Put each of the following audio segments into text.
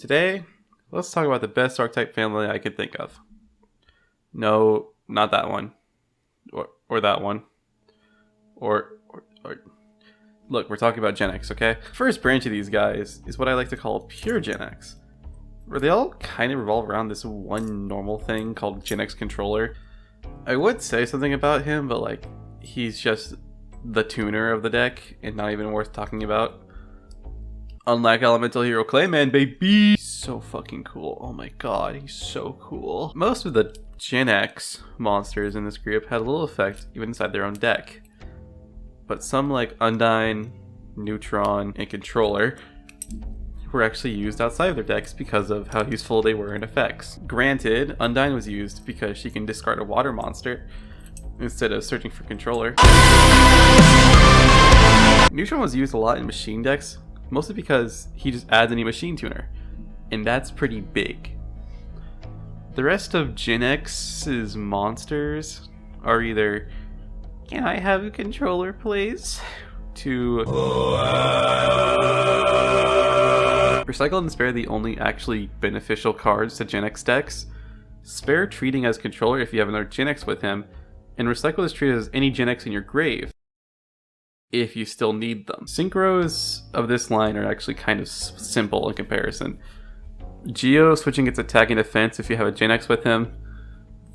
Today, let's talk about the best archetype family I could think of. No, not that one. Or that one. Or look, we're talking about Gen X, okay? First branch of these guys is what I like to call pure Gen X, where they all kind of revolve around this one normal thing called Gen X controller. I would say something about him, but like, he's just the tuner of the deck and not even worth talking about. Unlike Elemental Hero Clayman, baby! He's so fucking cool. Oh my god, he's so cool. Most of the Gen X monsters in this group had a little effect even inside their own deck. But some like Undyne, Neutron, and Controller were actually used outside of their decks because of how useful they were in effects. Granted, Undyne was used because she can discard a water monster instead of searching for Controller. Neutron was used a lot in machine decks, mostly because he just adds a new machine tuner, and that's pretty big. The rest of Gen X's monsters are either, "Can I have a controller, please?" to Recycle and Spare the only actually beneficial cards to Gen X decks. Spare treating as controller if you have another Gen X with him, and Recycle is treated as any Gen X in your grave if you still need them. Synchros of this line are actually kind of simple in comparison. Geo switching its attack and defense if you have a Gen X with him.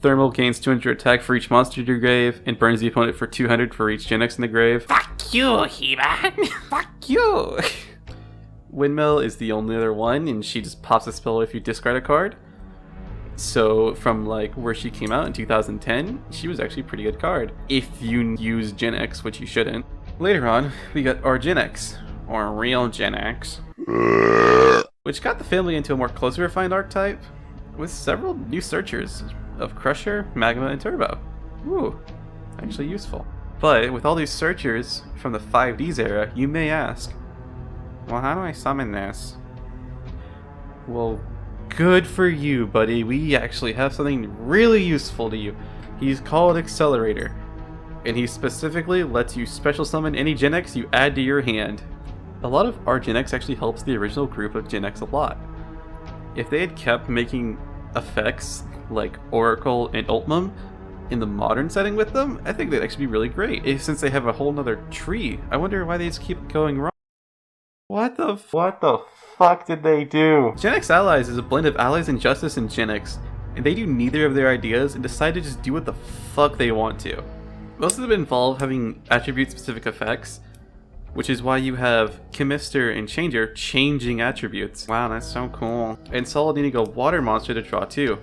Thermal gains 200 attack for each monster in your grave and burns the opponent for 200 for each Gen X in the grave. Fuck you, He-Man! Fuck you! Windmill is the only other one, and she just pops a spell if you discard a card. So from like where she came out in 2010, she was actually a pretty good card if you use Gen X, which you shouldn't. Later on, we got our Gen X, or real Gen X, which got the family into a more closely refined archetype with several new searchers of Crusher, Magma, and Turbo. Ooh, actually useful. But with all these searchers from the 5Ds era, you may ask, well, how do I summon this? Well, good for you, buddy. We actually have something really useful to you. He's called Accelerator, and he specifically lets you special summon any Gen X you add to your hand. A lot of our Gen X actually helps the original group of Gen X a lot. If they had kept making effects like Oracle and Ultimum in the modern setting with them, I think they'd actually be really great. Since they have a whole nother tree, I wonder why they just keep going wrong. What the fuck did they do? Gen X Allies is a blend of Allies and Justice and Gen X, and they do neither of their ideas and decide to just do what the fuck they want to. Most of them involve having attribute-specific effects, which is why you have Chemister and Changer changing attributes. Wow, that's so cool. And Solid needing a water monster to draw too,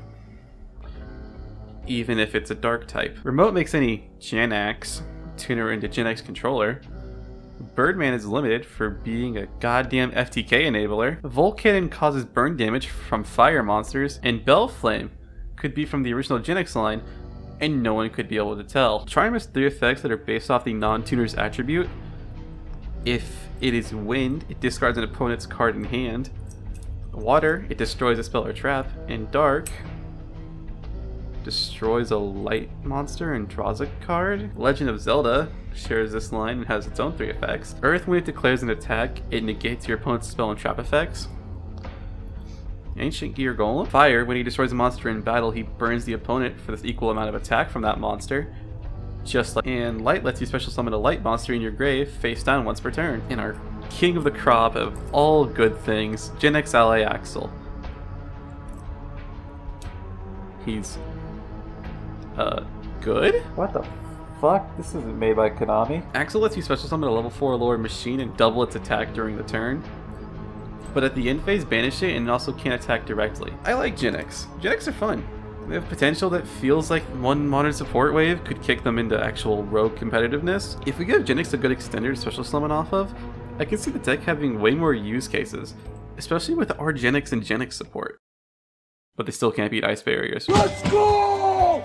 even if it's a dark type. Remote makes any Gen X tuner into Gen X controller. Birdman is limited for being a goddamn FTK enabler. Volcannon causes burn damage from fire monsters, and Bellflame could be from the original Gen X line, and no one could be able to tell. Triumph has 3 effects that are based off the non-tuner's attribute. If it is wind, it discards an opponent's card in hand. Water, it destroys a spell or trap. And dark, destroys a light monster and draws a card. Legend of Zelda shares this line and has its own 3 effects. Earth, when it declares an attack, it negates your opponent's spell and trap effects. Ancient Gear Golem. Fire, when he destroys a monster in battle, he burns the opponent for this equal amount of attack from that monster. Just like, and Light lets you special summon a light monster in your grave face down once per turn. And our king of the crop of all good things, Gen X Ally Axel. He's good? What the fuck? This isn't made by Konami. Axel lets you special summon a level 4 or lower machine and double its attack during the turn. But at the end phase, banish it and it also can't attack directly. I like Gen X. Gen X are fun. They have potential that feels like one modern support wave could kick them into actual rogue competitiveness. If we give Gen X a good extender to special summon off of, I can see the deck having way more use cases, especially with our Gen X and Gen X support. But they still can't beat ice barriers. Let's go!